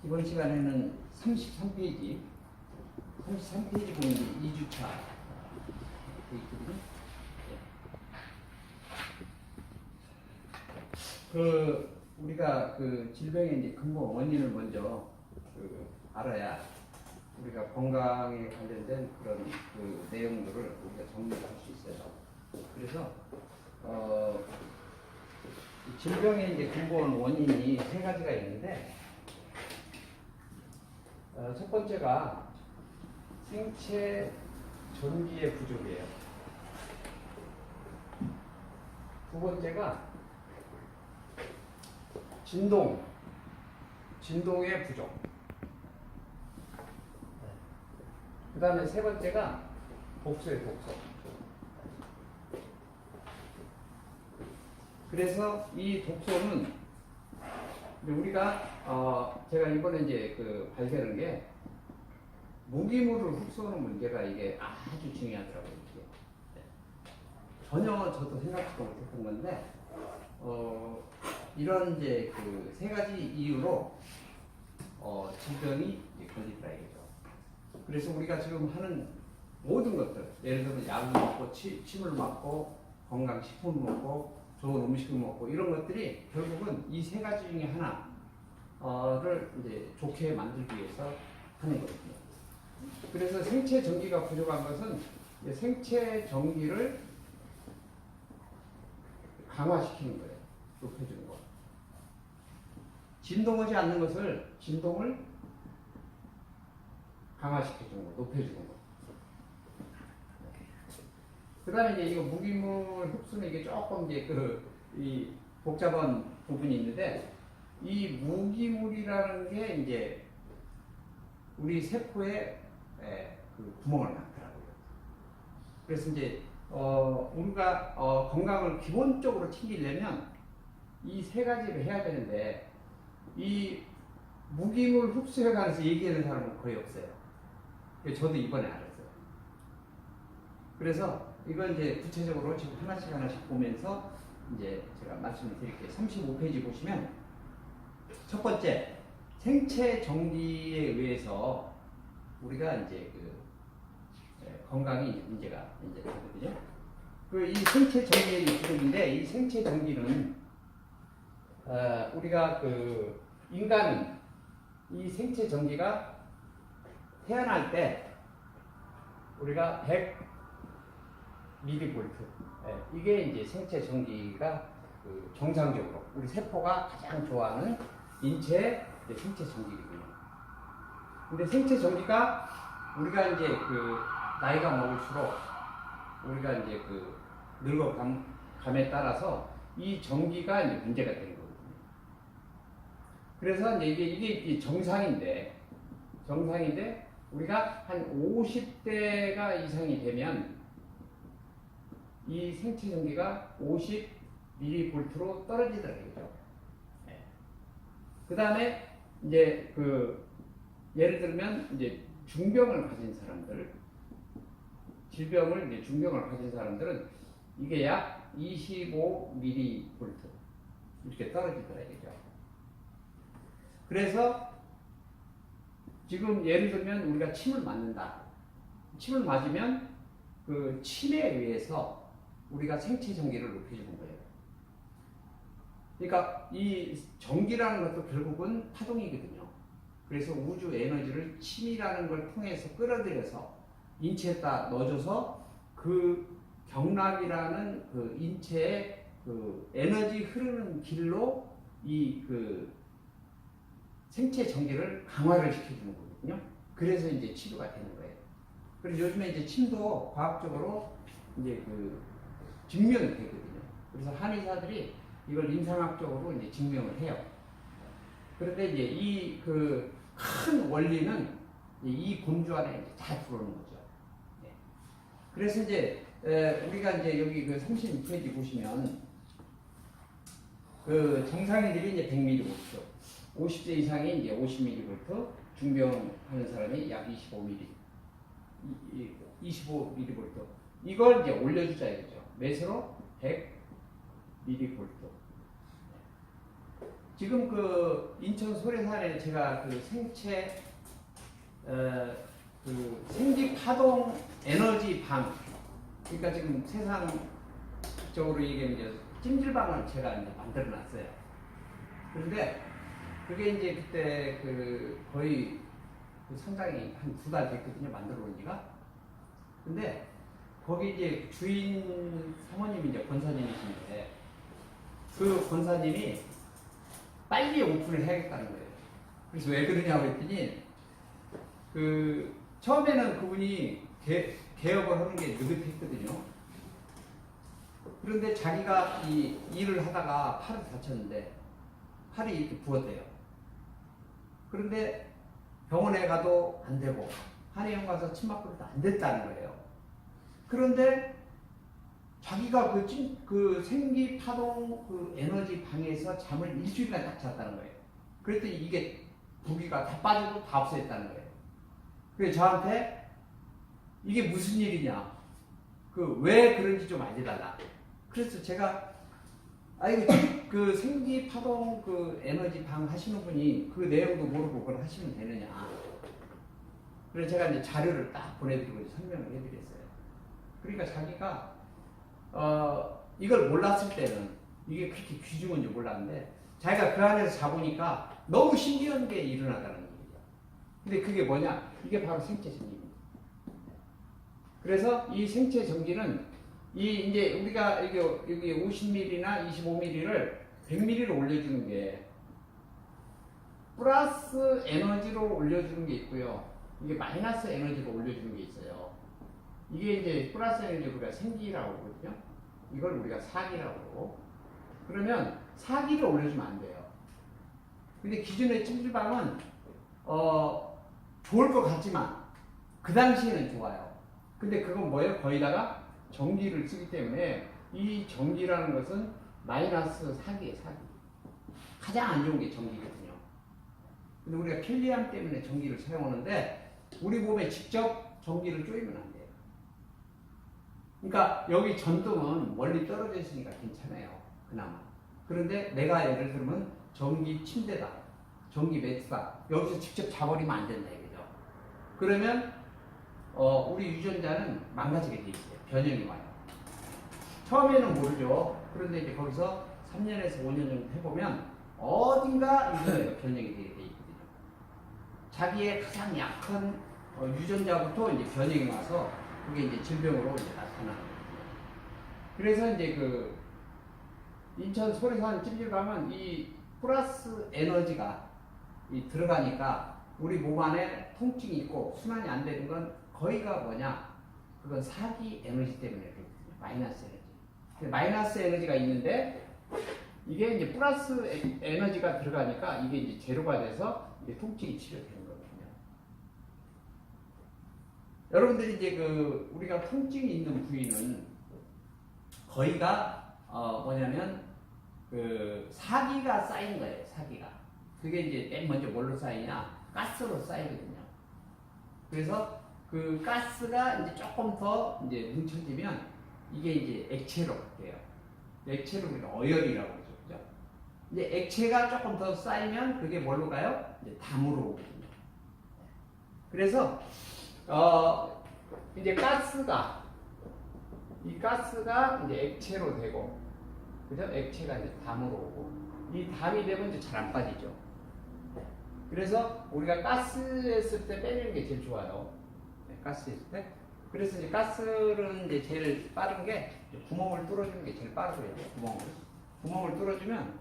이번 시간에는 33페이지 보면 2주차 돼 있거든요. 우리가 질병의 이제 근본 원인을 먼저 알아야 우리가 건강에 관련된 그런 내용들을 우리가 정리할 수 있어요. 그래서 질병의 이제 근본 원인이 세 가지가 있는데, 첫 번째가 생체 전기의 부족이에요. 두 번째가 진동의 부족. 그 다음에 세 번째가 독소예요, 독소. 그래서 이 독소는 우리가 제가 이번에 이제 발견한 게 무기물을 흡수하는 문제가 이게 아주 중요하더라고요. 이게. 전혀 저도 생각지도 못했던 건데 이런 이제 세 가지 이유로 질병이 걸리더라 이거죠. 그래서 우리가 지금 하는 모든 것들, 예를 들면 약을 먹고 침을 맞고 건강식품을 먹고 좋은 음식을 먹고 이런 것들이 결국은 이 세 가지 중에 하나를 이제 좋게 만들기 위해서 하는 거거든요. 그래서 생체 전기가 부족한 것은 생체 전기를 강화시키는 거예요. 높여주는 거. 진동하지 않는 것을 진동을 강화시켜주는 거, 높여주는 거. 그 다음에 이제 이거 무기물 흡수는 이게 조금 이제 이 복잡한 부분이 있는데, 이 무기물이라는 게 이제 우리 세포에 구멍을 막더라고요. 그래서 이제 우리가 건강을 기본적으로 챙기려면 이 세 가지를 해야 되는데, 이 무기물 흡수에 관해서 얘기하는 사람은 거의 없어요. 저도 이번에 알았어요. 그래서 이건 이제 구체적으로 지금 하나씩 보면서 이제 제가 말씀을 드릴게요. 35페이지 보시면 첫 번째, 생체 전기에 의해서 우리가 이제 건강이 문제가 이제 되거든요. 이 생체 전기의 부분인데, 이 생체 전기는 우리가 인간은 이 생체 전기가 태어날 때 우리가 100mV, 이게 이제 생체 전기가 정상적으로 우리 세포가 가장 좋아하는 인체의 생체 전기거든요. 근데 생체 전기가 우리가 이제 나이가 먹을수록 우리가 이제 늙어감에 따라서 이 전기가 이제 문제가 되는 거거든요. 그래서 이제 이게 정상인데 우리가 한 50대가 이상이 되면 이 생체 전기가 50mV로 떨어지더라고요. 그 다음에 이제 예를 들면 이제 중병을 가진 사람들, 중병을 가진 사람들은 이게 약 25mV 이렇게 떨어지더라고요. 그래서 지금 예를 들면 우리가 침을 맞는다. 침을 맞으면 침에 의해서 우리가 생체 전기를 높여주는 거예요. 그러니까 이 전기라는 것도 결국은 파동이거든요. 그래서 우주 에너지를 침이라는 걸 통해서 끌어들여서 인체에다 넣어줘서 경락이라는 인체의 에너지 흐르는 길로 이 생체 전기를 강화를 시켜주는 거거든요. 그래서 이제 치료가 되는 거예요. 그래서 요즘에 이제 침도 과학적으로 이제 증명이 되거든요. 그래서 한의사들이 이걸 임상학적으로 이제 증명을 해요. 그런데 이제 이 큰 원리는 이 곤주 안에 다 들어오는 거죠. 네. 그래서 이제 우리가 이제 여기 36페이지 보시면 정상인들이 이제 100mV, 50세 이상이 이제 50mV, 중병하는 사람이 약 25mV. 이걸 이제 올려주자 이거죠. 몇으로? 100mV. 지금 그 인천 소래산에 제가 그 생체 그 생기 파동 에너지 방, 그러니까 지금 세상적으로 얘기하면 이제 찜질방을 제가 이제 만들어 놨어요. 그런데 그게 이제 그때 그 거의 그 상당히 한 2달 됐거든요, 만들어 놓은 지가. 근데 거기 이제 주인 사모님이 이제 권사님이신데, 그 권사님이 빨리 오픈을 해야겠다는 거예요. 그래서 왜 그러냐고 했더니, 그 처음에는 그분이 개업을 하는 게 느긋했거든요. 그런데 자기가 이 일을 하다가 팔을 다쳤는데 팔이 이렇게 부었대요. 그런데 병원에 가도 안 되고 한의원 가서 침 맞고도 안 됐다는 거예요. 그런데 자기가 그 생기 파동 그 에너지 방에서 잠을 일주일간 딱 잤다는 거예요. 그랬더니 이게 부기가 다 빠지고 다 없어졌다는 거예요. 그래서 저한테 이게 무슨 일이냐, 그 왜 그런지 좀 알려달라. 그래서 제가 그 생기 파동 그 에너지 방 하시는 분이 그 내용도 모르고 그걸 하시면 되느냐. 그래서 제가 이제 자료를 딱 보내드리고 설명을 해드렸어요. 그러니까 자기가 이걸 몰랐을 때는 이게 그렇게 귀중한지 몰랐는데, 자기가 그 안에서 자보니까 너무 신기한 게 일어나다는 얘기죠. 근데 그게 뭐냐? 이게 바로 생체 정지입니다. 그래서 이 생체 정지는 이제 우리가 여기 50ml나 25ml를 100ml로 올려주는 게 플러스 에너지로 올려주는 게 있고요. 이게 마이너스 에너지로 올려주는 게 있어요. 이게 이제 플러스 에너지 우리가 생기라고 그러거든요. 이걸 우리가 사기라고 그러고. 그러면 사기를 올려주면 안 돼요. 근데 기존의 찜질방은 좋을 것 같지만 그 당시에는 좋아요. 근데 그건 뭐예요? 거기다가 전기를 쓰기 때문에 이 전기라는 것은 마이너스 사기예요, 사기. 가장 안 좋은 게 전기거든요. 근데 우리가 편리함 때문에 전기를 사용하는데 우리 몸에 직접 전기를 쪼이면 안 돼요. 그러니까 여기 전등은 멀리 떨어져 있으니까 괜찮아요, 그나마. 그런데 내가 예를 들면 전기 침대다, 전기 매트다, 여기서 직접 자버리면 안 된다 이거죠. 그러면 우리 유전자는 망가지게 돼 있어요. 변형이 와요. 처음에는 모르죠. 그런데 이제 거기서 3년에서 5년 정도 해보면 어딘가 유전자가 변형이 되게 돼 있거든요. 자기의 가장 약한 유전자부터 이제 변형이 와서 그게 이제 질병으로 이제 나타나는 거거든요. 그래서 이제 그 인천 소래산 찜질방은 이 플러스 에너지가 들어가니까 우리 몸 안에 통증이 있고 순환이 안 되는 건 거의가 뭐냐? 그건 사기 에너지 때문에 그렇거든요. 마이너스 에너지. 마이너스 에너지가 있는데 이게 이제 플러스 에너지가 들어가니까 이게 이제 제로가 돼서 이제 통증이 치료되는 거거든요. 여러분들이 이제 그 우리가 통증이 있는 부위는 거의가 뭐냐면 그 사기가 쌓인 거예요. 사기가. 그게 이제 맨 먼저 뭘로 쌓이냐? 가스로 쌓이거든요. 그래서 그 가스가 이제 조금 더 이제 뭉쳐지면 이게 이제 액체로 바뀌어요. 액체로 우리가 어혈이라고 그러죠. 그죠? 이제 액체가 조금 더 쌓이면 그게 뭘로 가요? 이제 담으로 오거든요. 그래서 이제 이 가스가 이제 액체로 되고, 그죠? 액체가 이제 담으로 오고, 이 담이 되면 이제 잘 안 빠지죠. 그래서 우리가 가스 했을 때 빼내는 게 제일 좋아요. 네, 가스 했을 때. 그래서 이제 가스는 이제 제일 빠른 게 구멍을 뚫어주는 게 제일 빠르고요. 구멍을 뚫어주면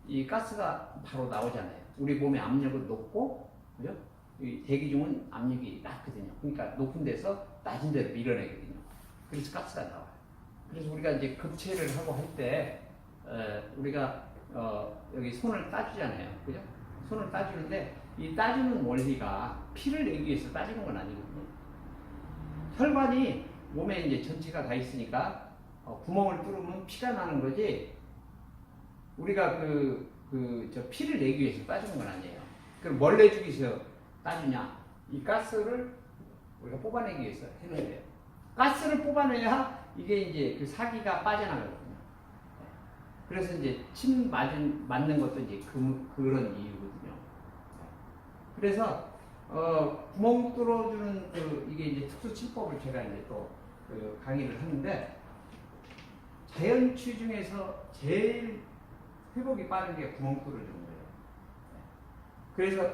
이 가스가 바로 나오잖아요. 우리 몸의 압력은 높고, 그죠? 이 대기 중은 압력이 낮거든요. 그러니까 높은 데서 낮은 데로 밀어내거든요. 그래서 가스가 나와요. 그래서 우리가 이제 급체를 하고 할 때 우리가 여기 손을 따주잖아요. 그죠? 손을 따주는데 이 따주는 원리가 피를 내기 위해서 따주는 건 아니거든요. 혈관이 몸에 이제 전체가 다 있으니까 구멍을 뚫으면 피가 나는 거지, 우리가 저 피를 내기 위해서 따주는 건 아니에요. 그럼 뭘 내주기 위해서 따주냐? 이 가스를 우리가 뽑아내기 위해서 해놓은 거예요. 가스를 뽑아내야 이게 이제 그 사기가 빠져나가거든요. 그래서 이제 침 맞는 것도 이제 그런 이유거든요. 그래서 구멍 뚫어주는 이게 이제 특수 침법을 제가 이제 또그 강의를 하는데, 자연치 중에서 제일 회복이 빠른 게 구멍 뚫어주는 거예요. 그래서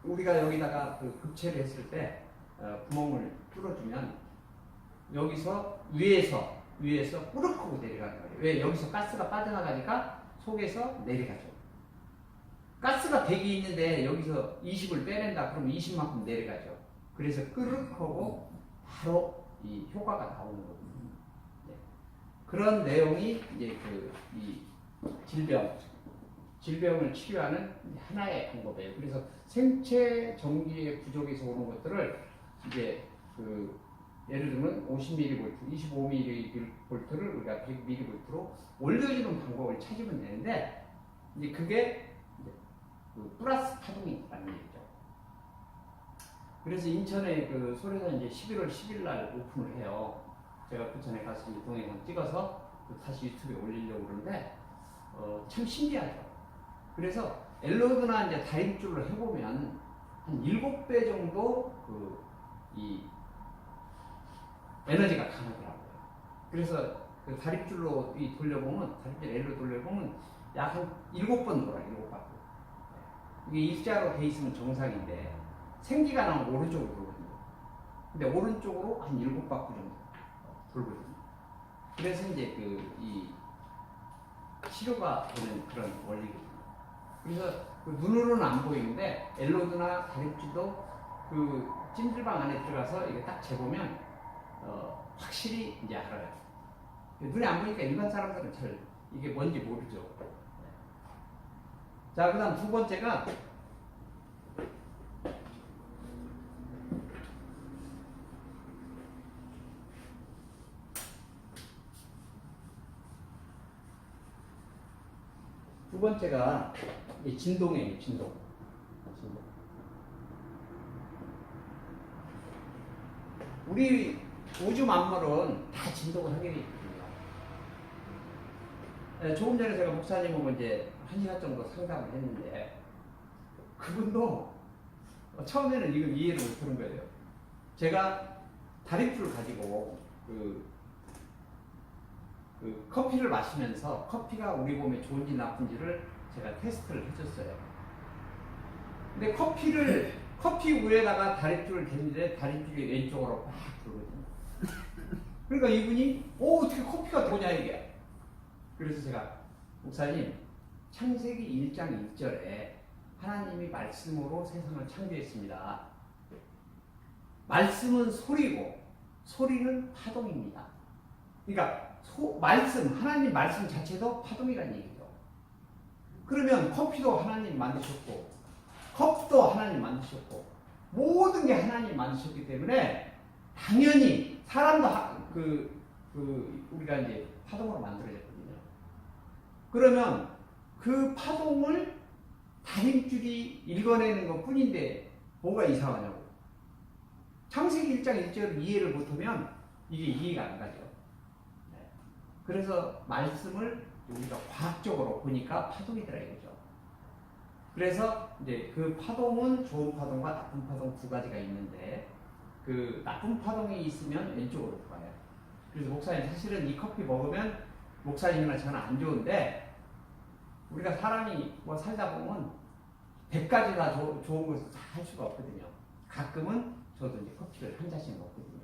우리가 여기다가 그 급체를 했을 때 구멍을 뚫어주면 여기서 위에서 꾸륵 하고 내려가는 거예요. 왜? 여기서 가스가 빠져나가니까 속에서 내려가죠. 가스가 100이 있는데 여기서 20을 빼낸다 그러면 20만큼 내려가죠. 그래서 끄륵 하고 바로 이 효과가 나오는 거거든요. 네. 그런 내용이 이제 이 질병을 치료하는 하나의 방법이에요. 그래서 생체 전기의 부족에서 오는 것들을 이제 예를 들면 50mV, 25mV를 우리가 100mV로 올려주는 방법을 찾으면 되는데, 이제 그게 이제 플러스 파동이라는 얘기죠. 그래서 인천에 소련은 이제 11월 10일 날 오픈을 해요. 제가 그 전에 가서 동영상 찍어서 다시 유튜브에 올리려고 그러는데, 참 신기하죠. 그래서 엘로드나 이제 다림줄로 해보면 한 7배 정도 이 에너지가 강하더라고요. 그래서 그 다림줄로 돌려보면, 다림줄 L로 돌려보면 약 한 7번 돌아요, 7바퀴. 이게 일자로 돼 있으면 정상인데, 생기가 나면 오른쪽으로 돌거든요. 근데 오른쪽으로 한 7바퀴 정도 돌거든요. 그래서 이제 이 치료가 되는 그런 원리거든요. 그래서 눈으로는 안 보이는데, 엘로드나 다림줄도 찜질방 안에 들어가서 이게 딱 재보면 확실히 이제 알아요. 눈에 안 보니까 일반 사람들은 잘 이게 뭔지 모르죠. 자, 그 다음 두 번째가 이 진동이에요, 진동. 우리 우주 만물은 다 진동을 하게 되어 있거든요. 조금 전에 제가 목사님하고 이제 1시간 정도 상담을 했는데, 그분도 처음에는 이걸 이해를 못하는 거예요. 제가 다림줄을 가지고 커피를 마시면서 커피가 우리 몸에 좋은지 나쁜지를 제가 테스트를 해줬어요. 근데 커피 위에다가 다림줄을 댔는데 다림줄이 왼쪽으로 막 돌거든요. 그러니까 이분이 어떻게 커피가 도냐 이게. 그래서 제가, 목사님, 창세기 1장 1절에 하나님이 말씀으로 세상을 창조했습니다. 말씀은 소리고 소리는 파동입니다. 그러니까 하나님 말씀 자체도 파동이라는 얘기죠. 그러면 커피도 하나님 만드셨고, 컵도 하나님 만드셨고, 모든 게 하나님 만드셨기 때문에 당연히 사람도 우리가 이제 파동으로 만들어졌거든요. 그러면 그 파동을 다림줄이 읽어내는 것 뿐인데 뭐가 이상하냐고. 창세기 1장 1절을 이해를 못하면 이게 이해가 안 가죠. 그래서 말씀을 우리가 과학적으로 보니까 파동이더라 이거죠. 그래서 이제 그 파동은 좋은 파동과 나쁜 파동 두 가지가 있는데, 나쁜 파동이 있으면 왼쪽으로 가요. 그래서 목사님, 사실은 이 커피 먹으면 목사님이나 저는 안 좋은데, 우리가 사람이 살다 보면 100가지 다 좋은 것을 다 할 수가 없거든요. 가끔은 저도 이제 커피를 한 잔씩 먹거든요.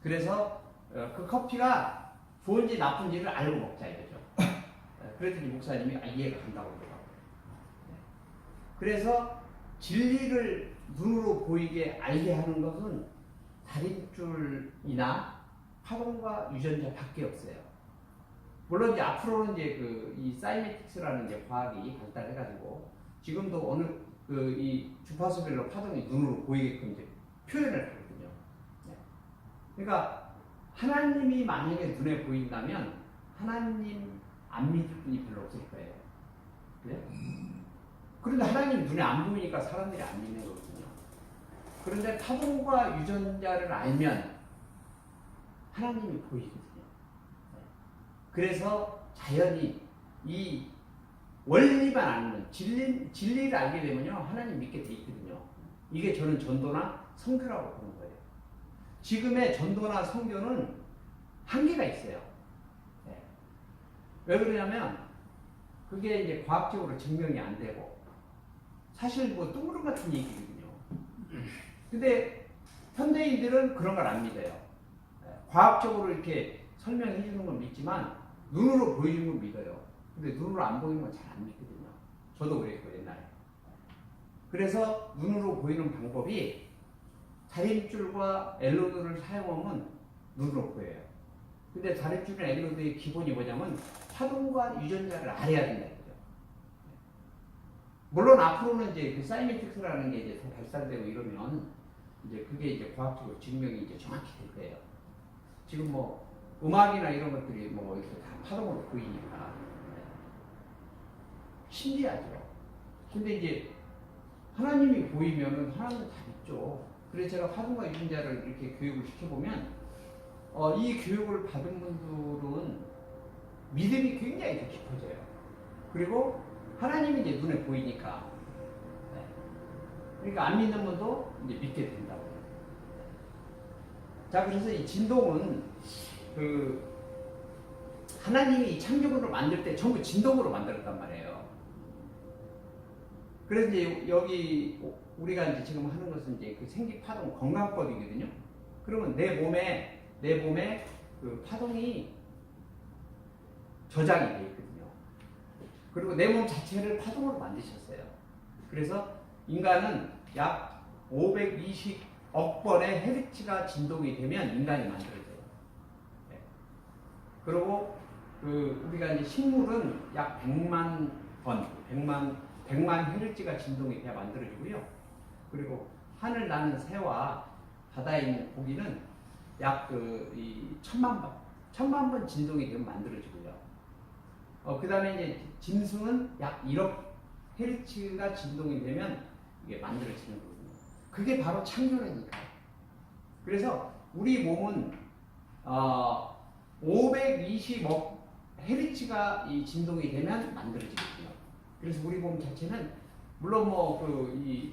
그래서 그 커피가 좋은지 나쁜지를 알고 먹자 이거죠. 그랬더니 목사님이 이해가 간다고 그러더라고요. 그래서 진리를 눈으로 보이게 알게 하는 것은 다림줄이나 파동과 유전자 밖에 없어요. 물론 이제 앞으로는 이제 이 사이메틱스라는 이제 과학이 발달해가지고 지금도 이 주파수별로 파동이 눈으로 보이게끔 이제 표현을 하거든요. 그러니까 하나님이 만약에 눈에 보인다면 하나님 안 믿을 분이 별로 없을 거예요. 그래? 그런데 하나님 눈에 안 보이니까 사람들이 안 믿는 거거든요. 그런데 파동과 유전자를 알면 하나님이 보이거든요. 그래서 자연이 이 원리만 알면 진리를 알게 되면요 하나님 믿게 돼 있거든요. 이게 저는 전도나 선교라고 보는 거예요. 지금의 전도나 선교는 한계가 있어요. 네. 왜 그러냐면 그게 이제 과학적으로 증명이 안 되고 사실 뭐 뚱그름 같은 얘기거든요. 근데 현대인들은 그런 걸 안 믿어요. 과학적으로 이렇게 설명해 주는 건 믿지만 눈으로 보여주는 건 믿어요. 근데 눈으로 안 보이는 건 잘 안 믿거든요. 저도 그랬고 옛날에. 그래서 눈으로 보이는 방법이 자립줄과 엘로드를 사용하면 눈으로 보여요. 근데 자립줄이나 엘로드의 기본이 뭐냐면 파동과 유전자를 알아야 된다는 거죠. 물론 앞으로는 이제 그 사이메틱스라는 게 이제 더 발달되고 이러면 이제 그게 이제 과학적으로 증명이 이제 정확히 될 거예요. 지금 뭐 음악이나 이런 것들이 뭐 이렇게 다 파동으로 보이니까 신기하죠. 근데 이제 하나님이 보이면은 하나님은 다 믿죠. 그래서 제가 파동과 유전자를 이렇게 교육을 시켜보면 이 교육을 받은 분들은 믿음이 굉장히 더 깊어져요. 그리고 하나님이 이제 눈에 보이니까 그러니까 안 믿는 분도 이제 믿게 된다고. 자, 그래서 이 진동은 그 하나님이 이 창조물을 만들 때 전부 진동으로 만들었단 말이에요. 그래서 이제 여기 우리가 이제 지금 하는 것은 이제 그 생기파동 건강법이거든요. 그러면 내 몸에 그 파동이 저장이 되어 있거든요. 그리고 내 몸 자체를 파동으로 만드셨어요. 그래서 인간은 약 520억 번의 헤르츠가 진동이 되면 인간이 만들어져요. 네. 그리고 그 우리가 이제 식물은 약 100만 번, 100만 헤르츠가 진동이 돼야 만들어지고요. 그리고 하늘 나는 새와 바다에 있는 고기는 약 이 1000만 번 진동이 되면 만들어지고요. 그 다음에 이제 짐승은 약 1억 헤르츠가 진동이 되면 이게 만들어지는 거거든요. 그게 바로 창조라니까요. 그래서 우리 몸은 520억 헤르츠가 이 진동이 되면 만들어지거든요. 그래서 우리 몸 자체는 물론 뭐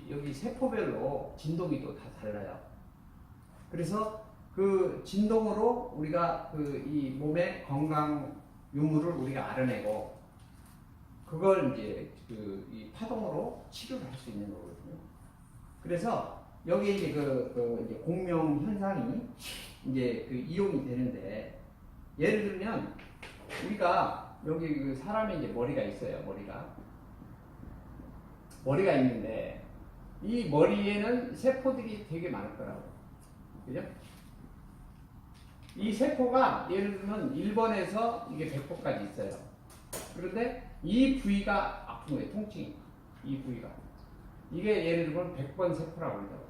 여기 세포별로 진동이 또 다 달라요. 그래서 그 진동으로 우리가 이 몸의 건강 유무를 우리가 알아내고 그걸 이제 이 파동으로 치료를 할 수 있는 거거든요. 그래서 여기에 이제 이제 공명 현상이 이제 이용이 되는데 예를 들면 우리가 여기 그 사람의 이제 머리가 있어요. 머리가 있는데 이 머리에는 세포들이 되게 많을 거라고. 그죠? 이 세포가 예를 들면 1번에서 이게 100번까지 있어요. 그런데 이 부위가 아픈 거예요. 통증이. 이 부위가. 이게 예를 들면 100번 세포라고 그러죠.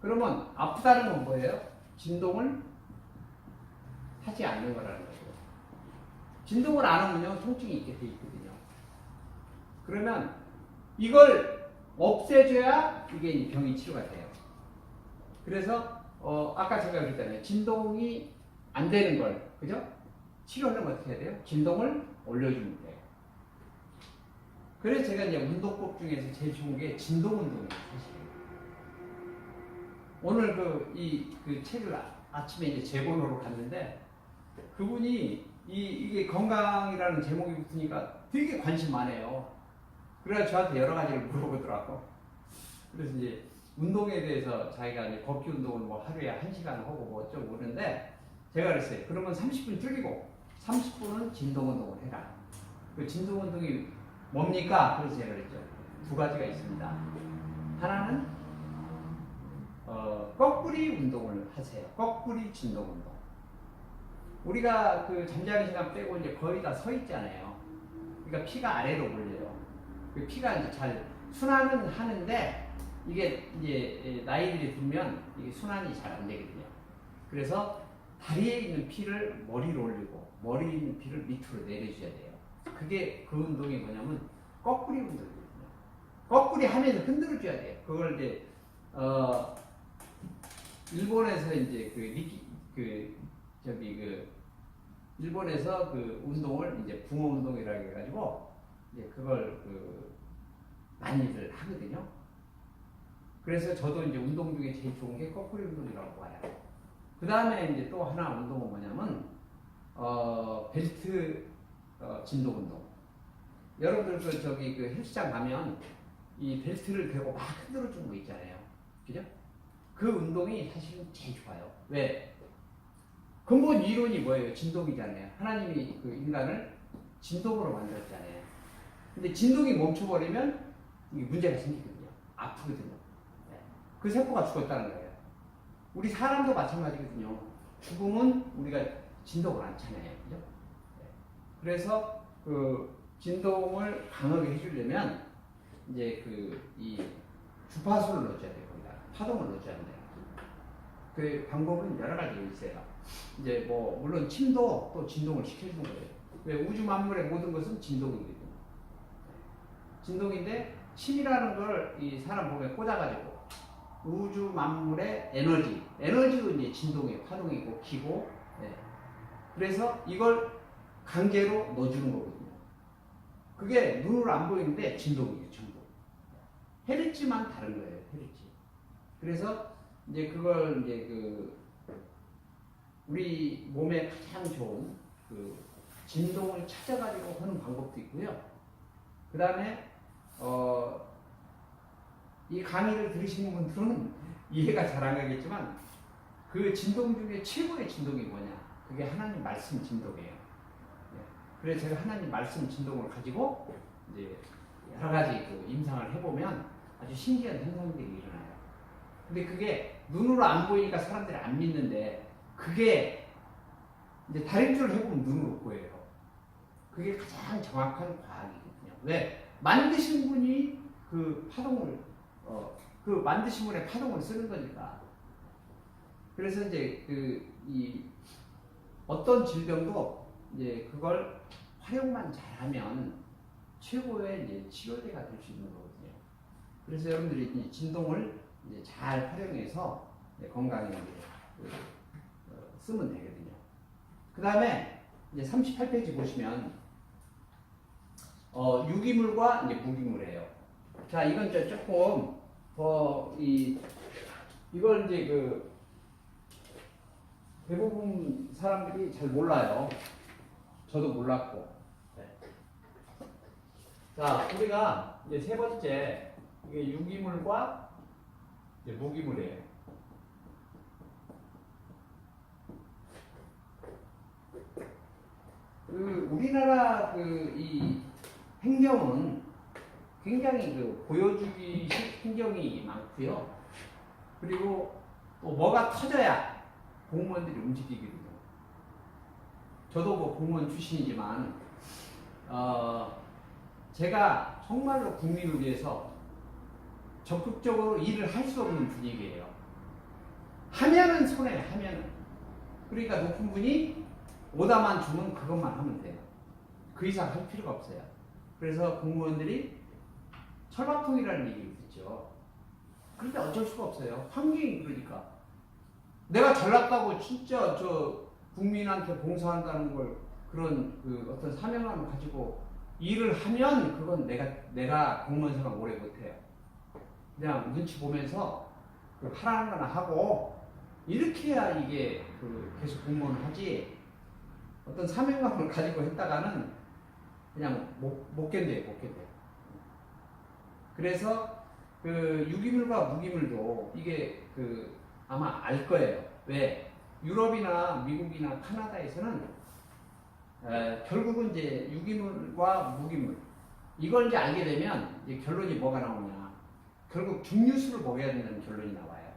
그러면 아프다는 건 뭐예요? 진동을 하지 않는 거라는 거죠. 진동을 안 하면요 통증이 있게 돼 있거든요. 그러면 이걸 없애줘야 이게 병이 치료가 돼요. 그래서 아까 제가 그랬잖아요. 진동이 안 되는 걸, 그죠? 치료하려면 어떻게 해야 돼요? 진동을 올려주면 돼요. 그래서 제가 이제 운동법 중에서 제일 좋은 게 진동 운동이에요, 사실. 오늘 그 책을 아침에 이제 재본으로 갔는데 그분이 이게 건강이라는 제목이 붙으니까 되게 관심 많아요. 그래서 저한테 여러 가지를 물어보더라고. 그래서 이제 운동에 대해서 자기가 이제 걷기 운동을 뭐 하루에 1시간 하고 뭐 어쩌고 그러는데 제가 그랬어요. 그러면 30분 줄이고 30분은 진동 운동을 해라. 그 진동 운동이 뭡니까? 그래서 제가 그랬죠. 두 가지가 있습니다. 하나는 거꾸리 운동을 하세요. 거꾸리 진동 운동. 우리가 그 잠자는 시간 빼고 이제 거의 다 서 있잖아요. 그러니까 피가 아래로 몰려요. 그 피가 이제 잘 순환은 하는데 이게 이제 나이들이 들면 이게 순환이 잘 안 되거든요. 그래서 다리에 있는 피를 머리로 올리고 머리에 있는 피를 밑으로 내려줘야 돼요. 그게 그 운동이 뭐냐면 거꾸리 운동이거든요. 거꾸리 하면서 흔들어줘야 돼요. 그걸 이제 일본에서 이제 일본에서 그 운동을 이제 붕어 운동이라고 해가지고 이제 그걸 많이들 하거든요. 그래서 저도 이제 운동 중에 제일 좋은 게 거꾸리 운동이라고 봐요. 그 다음에 이제 또 하나 운동은 뭐냐면 벨트 진동 운동. 여러분들 저기 그 헬스장 가면 이 벨트를 대고 막 흔들어 주는 거 있잖아요. 그죠? 그 운동이 사실은 제일 좋아요. 왜? 근본 이론이 뭐예요? 진동이잖아요. 하나님이 그 인간을 진동으로 만들었잖아요. 근데 진동이 멈춰버리면 이게 문제가 생기거든요. 아프거든요. 네. 그 세포가 죽었다는 거예요. 우리 사람도 마찬가지거든요. 죽음은 우리가 진동을 않잖아요. 그죠? 네. 그래서 그 진동을 강하게 해주려면 이제 이 주파수를 넣어줘야 돼요. 거기다 파동을 넣어줘야 돼요. 그 방법은 여러 가지 있어요. 이제 뭐 물론 침도 또 진동을 시켜주는 거예요. 왜 우주 만물의 모든 것은 진동이거든요. 진동인데 침이라는 걸 이 사람 몸에 꽂아가지고 우주 만물의 에너지도 이제 진동이에요. 파동이고 기고. 네. 그래서 이걸 강제로 넣어주는 거거든요. 그게 눈으로 안 보이는데 진동이에요. 전부. 헤르츠만 다른 거예요. 헤르츠. 그래서 이제 그걸 이제 우리 몸에 가장 좋은 진동을 찾아가지고 하는 방법도 있고요. 그 다음에 이 강의를 들으시는 분들은 이해가 잘 안 가겠지만 그 진동 중에 최고의 진동이 뭐냐? 그게 하나님 말씀 진동이에요. 네. 그래서 제가 하나님 말씀 진동을 가지고 이제 여러 가지 임상을 해보면 아주 신기한 현상들이 일어나요. 근데 그게 눈으로 안 보이니까 사람들이 안 믿는데 그게 이제 다림질을 해보면 눈으로 보여요. 그게 가장 정확한 과학이거든요. 왜? 만드신 분이 그 파동을 만드신 분의 파동을 쓰는 거니까. 그래서 이제 이 어떤 질병도 이제 그걸 활용만 잘하면 최고의 이제 치료제가 될 수 있는 거거든요. 그래서 여러분들이 이 진동을 이제 잘 활용해서 건강에 쓰면 되거든요. 그 다음에 이제 38페이지 보시면 유기물과 이제 무기물이에요. 자, 이건 조금 더 이걸 이제 대부분 사람들이 잘 몰라요. 저도 몰랐고. 네. 자, 우리가 이제 세 번째 이게 유기물과 이제 무기물이에요. 우리나라 이 행정은 굉장히 보여주기식 행정이 많고요. 그리고 또 뭐가 터져야 공무원들이 움직이거든요. 저도 뭐 공무원 출신이지만 제가 정말로 국민을 위해서 적극적으로 일을 할 수 없는 분위기예요. 하면은 손해, 하면은. 그러니까 높은 분이 오다만 주면 그것만 하면 돼요. 그 이상 할 필요가 없어요. 그래서 공무원들이 철밥통이라는 얘기를 듣죠. 그런데 어쩔 수가 없어요. 환경이 그러니까. 내가 잘났다고 진짜 국민한테 봉사한다는 걸 그런 어떤 사명감을 가지고 일을 하면 그건 내가 공무원 생활 오래 못해요. 그냥 눈치 보면서 하라는 거나 하고 이렇게 해야 이게 계속 공무원을 하지 어떤 사명감을 가지고 했다가는 그냥 못 견뎌요, 못 견뎌요. 그래서 유기물과 무기물도 이게 아마 알 거예요. 왜? 유럽이나 미국이나 카나다에서는 결국은 이제 유기물과 무기물 이걸 이제 알게 되면 이제 결론이 뭐가 나오냐? 결국 증류수를 먹여야 된다는 결론이 나와요.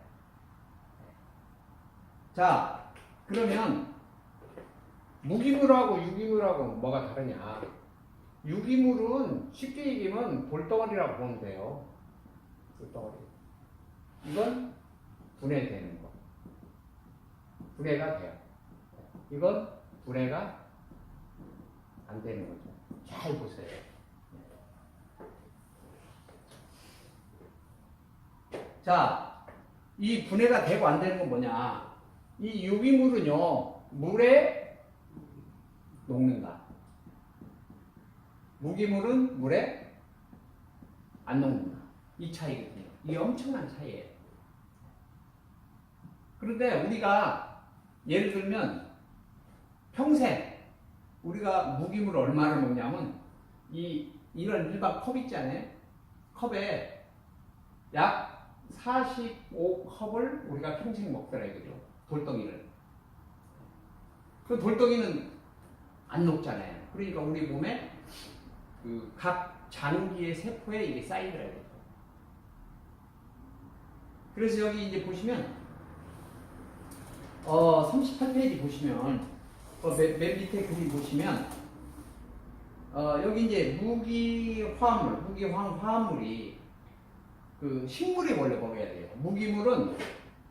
자, 그러면 무기물하고 유기물하고 뭐가 다르냐? 유기물은 쉽게 얘기하면 돌덩어리라고 보면 돼요. 돌덩어리. 이건 분해되는 거. 분해가 돼요. 이건 분해가 안 되는 거죠. 잘 보세요. 자, 이 분해가 되고 안 되는 건 뭐냐? 이 유기물은요, 물에 녹는다. 무기물은 물에 안 녹는다. 이 차이거든요. 이게 엄청난 차이예요. 그런데 우리가 예를 들면 평생 우리가 무기물을 얼마를 먹냐면 이런 일반 컵 있잖아요. 컵에 약 45컵을 우리가 평생 먹더라 이거죠. 돌덩이를. 그 돌덩이는 안 녹잖아요. 그러니까 우리 몸에 그 각 장기의 세포에 이게 쌓이더라 이거죠. 그래서 여기 이제 보시면 38페이지 보시면 맨 밑에 그림 보시면 여기 이제 화합물이 그 식물이 원래 먹어야 돼요. 무기물은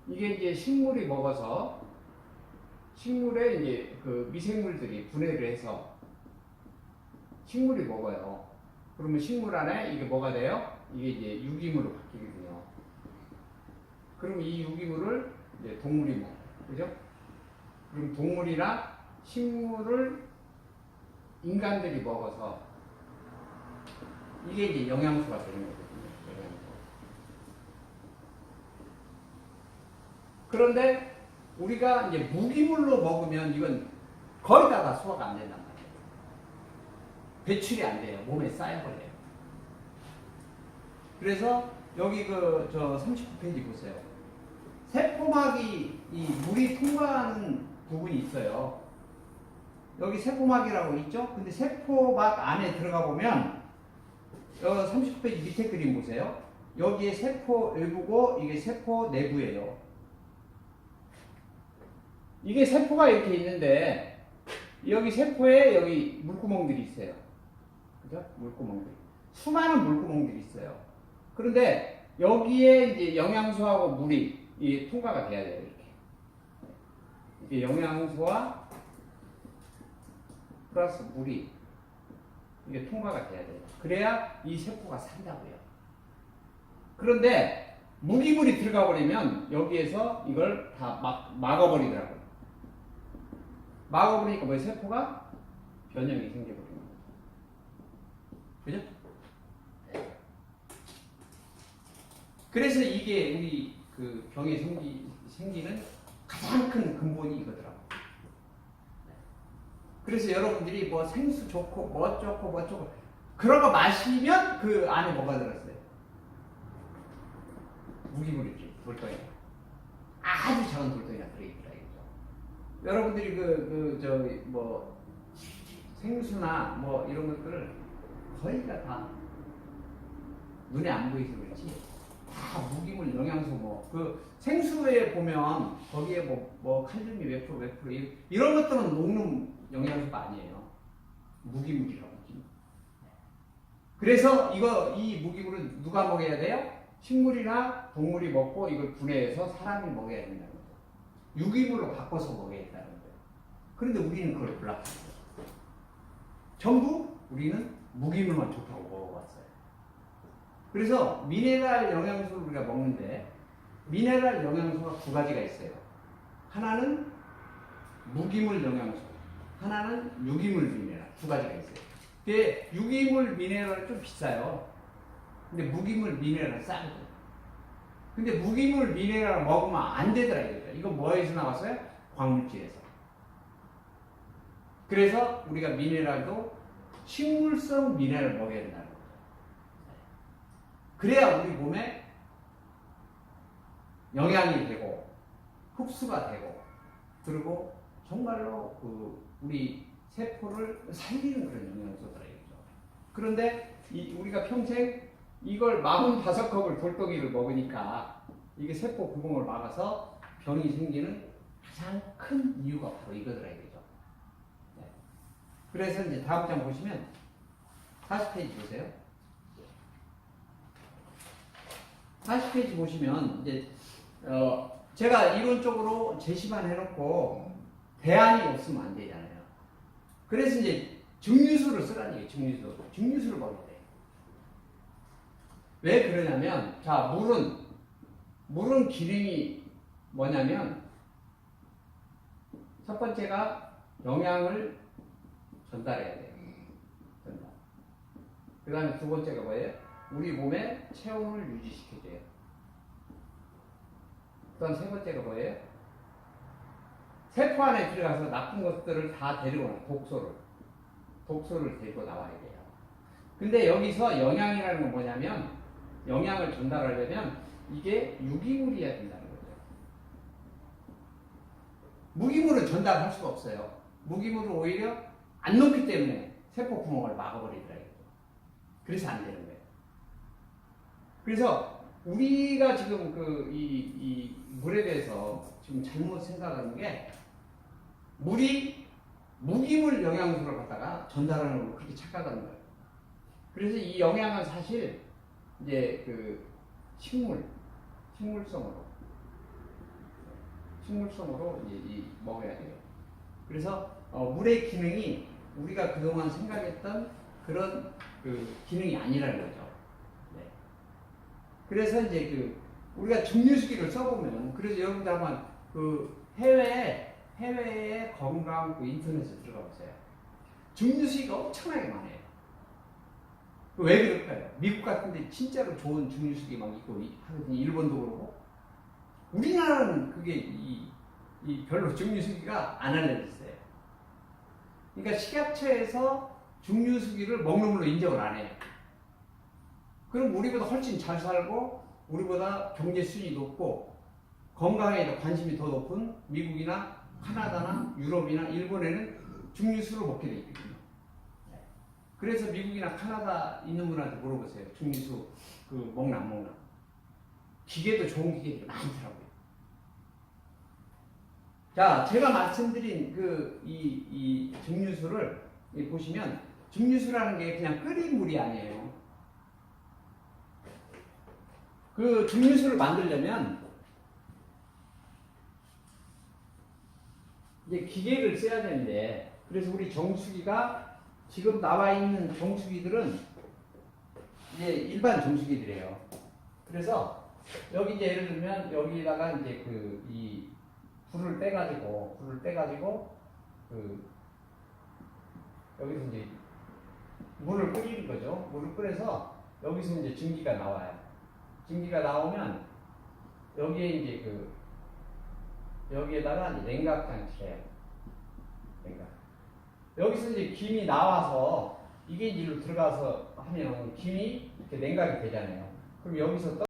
이게 이제 식물이 먹어서 식물에 이제 그 미생물들이 분해를 해서 식물이 먹어요. 그러면 식물 안에 이게 뭐가 돼요? 이게 이제 유기물로 바뀌거든요. 그럼 이 유기물을 이제 동물이 먹어요. 그죠? 그럼 동물이나 식물을 인간들이 먹어서 이게 이제 영양소가 되는 거거든요. 영양소. 그런데 우리가 이제 무기물로 먹으면 이건 거의 다 소화가 안 된단 말이에요. 배출이 안 돼요. 몸에 쌓여버려요. 그래서 여기 저 39페이지 보세요. 세포막이 이 물이 통과하는 부분이 있어요. 여기 세포막이라고 있죠? 근데 세포막 안에 들어가 보면 39페이지 밑에 그림 보세요. 여기에 세포 외부고 이게 세포 내부예요. 이게 세포가 이렇게 있는데 여기 세포에 여기 물구멍들이 있어요. 그죠? 물구멍들. 수많은 물구멍들이 있어요. 그런데 여기에 이제 영양소하고 물이 이 통과가 돼야 돼요. 이렇게. 이게 영양소와 플러스 물이 이게 통과가 돼야 돼요. 그래야 이 세포가 산다고요. 그런데 무기물이 들어가 버리면 여기에서 이걸 다 막아버리더라고요. 막아버리니까 뭐 세포가 변형이 생겨버리는 거죠. 그죠? 그래서 이게 우리 그 병에 생기는 가장 큰 근본이 이거더라고요. 그래서 여러분들이 뭐 생수 좋고 뭐 좋고 그런 거 마시면 그 안에 뭐가 들었어요? 무기물이죠. 돌덩이. 아주 작은 돌덩이가 들어있더라 이거죠. 여러분들이 뭐 생수나 뭐 이런 것들을 거의가 다 눈에 안 보이서 그렇지 다 무기물 영양소 그 생수에 보면 거기에 뭐 칼륨이 몇 프로 이런 것들은 녹는 영양소가 아니에요. 무기물이라고 하지. 그래서 이 무기물은 누가 먹어야 돼요? 식물이나 동물이 먹고 이걸 분해해서 사람이 먹어야 된다는 거죠. 유기물로 바꿔서 먹어야 된다는 거예요. 그런데 우리는 그걸 몰랐어요. 전부 우리는 무기물만 좋다고 먹어왔어요. 그래서 미네랄 영양소를 우리가 먹는데 미네랄 영양소가 두 가지가 있어요. 하나는 무기물 영양소, 하나는 유기물 미네랄 두 가지가 있어요. 근데 유기물 미네랄은 좀 비싸요. 근데 무기물 미네랄은 싸거든요. 근데 무기물 미네랄을 먹으면 안 되더라 이거죠. 이건 뭐에서 나왔어요? 광물질에서. 그래서 우리가 미네랄도 식물성 미네랄을 먹어야 된다는 거죠. 그래야 우리 몸에 영양이 되고 흡수가 되고 그리고 정말로 우리 세포를 살리는 그런 영양소더라 이거죠. 그런데 우리가 평생 이걸 45컵을 돌덩이를 먹으니까 이게 세포 구멍을 막아서 병이 생기는 가장 큰 이유가 바로 이거더라 이거죠. 네. 그래서 이제 다음 장 보시면 40페이지 보세요. 40페이지 보시면 이제 제가 이론적으로 제시만 해놓고 대안이 없으면 안 되잖아요. 그래서 이제 증류수를 쓰라는 얘기예요. 증류수를 먹어야 돼요. 왜 그러냐면 자 물은 기능이 뭐냐면 첫 번째가 영양을 전달해야 돼요. 전달. 그 다음에 두 번째가 뭐예요? 우리 몸의 체온을 유지시켜줘요. 그 다음 세 번째가 뭐예요? 세포 안에 들어가서 나쁜 것들을 다 데리고 나와요. 독소를 데리고 나와야 돼요. 근데 여기서 영양이라는 건 뭐냐면, 영양을 전달하려면 이게 유기물이어야 된다는 거죠. 무기물은 전달할 수가 없어요. 무기물은 오히려 안 녹기 때문에 세포 구멍을 막아버리더라고요. 그래서 안 되는 거예요. 그래서 우리가 지금 이 물에 대해서 지금 잘못 생각하는 게, 물이 무기물 영양소를 갖다가 전달하는 걸로 그렇게 착각하는 거예요. 그래서 이 영양은 사실 이제 그 식물성으로 이제 먹어야 돼요. 그래서 물의 기능이 우리가 그동안 생각했던 그런 그 기능이 아니라는 거죠. 네. 그래서 이제 우리가 증류수기를 써보면, 그래서 여러분들 한번 해외의 건강 인터넷에 들어가 보세요. 증류수기가 엄청나게 많아요. 왜 그럴까요? 미국 같은데 진짜로 좋은 증류수기 막 있고 하거든요. 일본도 그러고. 우리나라는 그게 이 별로 증류수기가 안 알려져 있어요. 그러니까 식약처에서 증류수기를 먹는 걸로 인정을 안 해요. 그럼 우리보다 훨씬 잘 살고, 우리보다 경제 수준이 높고, 건강에 더 관심이 더 높은 미국이나 카나다나 유럽이나 일본에는 증류수를 먹게 돼 있거든요. 그래서 미국이나 카나다 있는 분한테 물어보세요. 증류수 먹나 안 먹나. 기계도 좋은 기계들이 많더라고요. 자, 제가 말씀드린 이 증류수를 보시면, 증류수라는 게 그냥 끓인 물이 아니에요. 그 증류수를 만들려면 이제 기계를 써야 되는데, 그래서 우리 정수기가 지금 나와 있는 정수기들은 이제 일반 정수기들이에요. 그래서 여기 이제 예를 들면 여기다가 이제 이 불을 떼가지고 여기서 이제 물을 끓이는 거죠. 물을 끓여서 여기서 이제 증기가 나와요. 증기가 나오면 여기에 이제 여기에다가 이제 냉각 장치를 해요. 냉각. 여기서 이제 김이 나와서 이게 이리로 들어가서 하면 김이 이렇게 냉각이 되잖아요. 그럼 여기서